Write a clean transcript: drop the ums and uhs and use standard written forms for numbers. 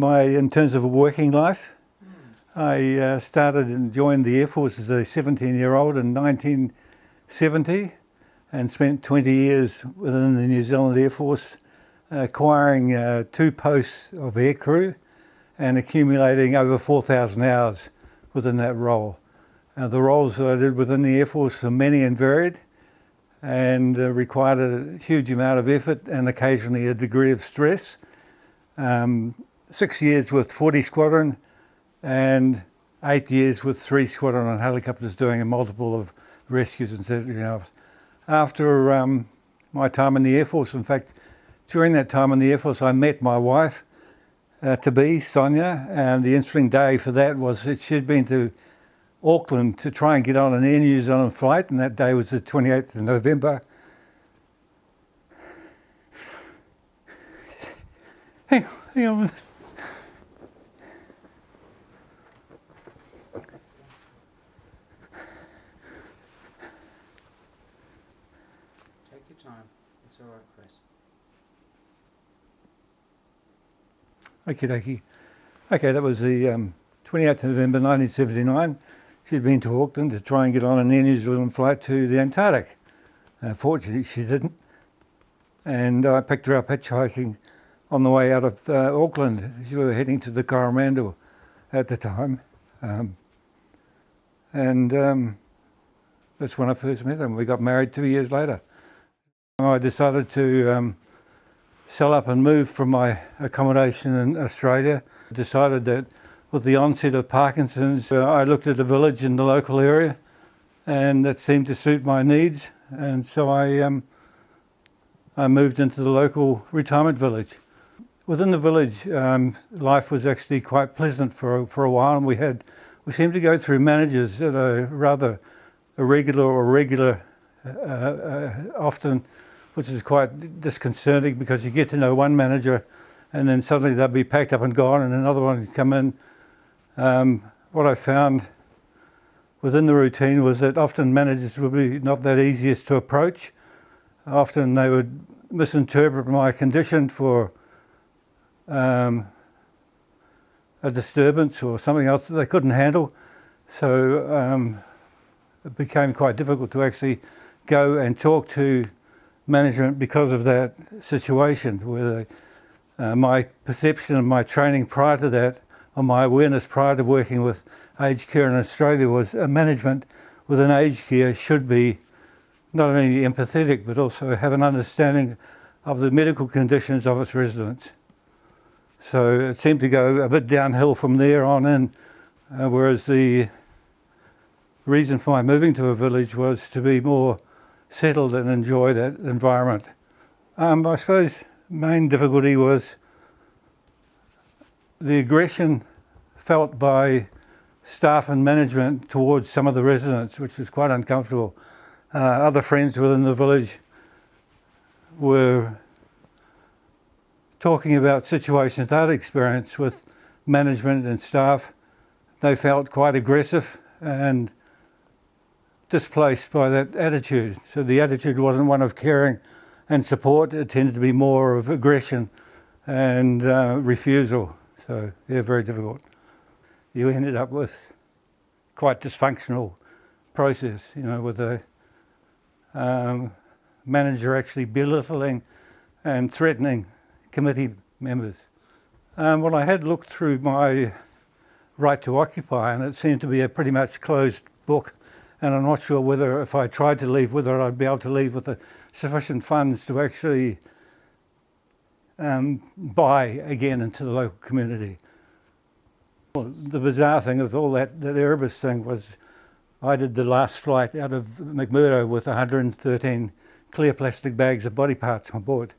In terms of a working life, I started and joined the Air Force as a 17-year-old in 1970 and spent 20 years within the New Zealand Air Force, acquiring 2 posts of aircrew and accumulating over 4,000 hours within that role. The roles that I did within the Air Force are many and varied and required a huge amount of effort and occasionally a degree of stress. 6 years with 40 Squadron and 8 years with 3 Squadron on helicopters doing a multiple of rescues and searching hours. After my time in the Air Force, in fact, during that time in the Air Force, I met my wife to be, Sonia, and the interesting day for that was that she'd been to Auckland to try and get on an Air New Zealand flight, and that day was the 28th of November. Hang on. Take your time. It's all right, Chris. Okie dokie. Okay, that was the 28th of November 1979. She'd been to Auckland to try and get on an Air New Zealand flight to the Antarctic. Fortunately, she didn't. And I picked her up hitchhiking on the way out of Auckland. She was heading to the Coromandel at the time. That's when I first met her, and we got married 2 years later. I decided to sell up and move from my accommodation in Australia. I decided that with the onset of Parkinson's, I looked at a village in the local area and that seemed to suit my needs, and so I moved into the local retirement village. Within the village, life was actually quite pleasant for a while, and we seemed to go through managers at a rather irregular often, which is quite disconcerting because you get to know one manager and then suddenly they'll be packed up and gone and another one would come in. What I found within the routine was that often managers would be not that easiest to approach. Often they would misinterpret my condition for a disturbance or something else that they couldn't handle. So it became quite difficult to actually go and talk to management because of that situation, where my perception and my training prior to that, or my awareness prior to working with aged care in Australia, was management within aged care should be not only empathetic but also have an understanding of the medical conditions of its residents. So it seemed to go a bit downhill from there on in, whereas the reason for my moving to a village was to be more settled and enjoy that environment. I suppose main difficulty was the aggression felt by staff and management towards some of the residents, which was quite uncomfortable. Other friends within the village were talking about situations they'd experienced with management and staff. They felt quite aggressive and displaced by that attitude. So the attitude wasn't one of caring and support, it tended to be more of aggression and refusal. So yeah, very difficult. You ended up with quite dysfunctional process, with a manager actually belittling and threatening committee members. Well, I had looked through my right to occupy and it seemed to be a pretty much closed book, and I'm not sure whether if I tried to leave, whether I'd be able to leave with the sufficient funds to actually buy again into the local community. Well, the bizarre thing of all that Erebus thing was I did the last flight out of McMurdo with 113 clear plastic bags of body parts on board.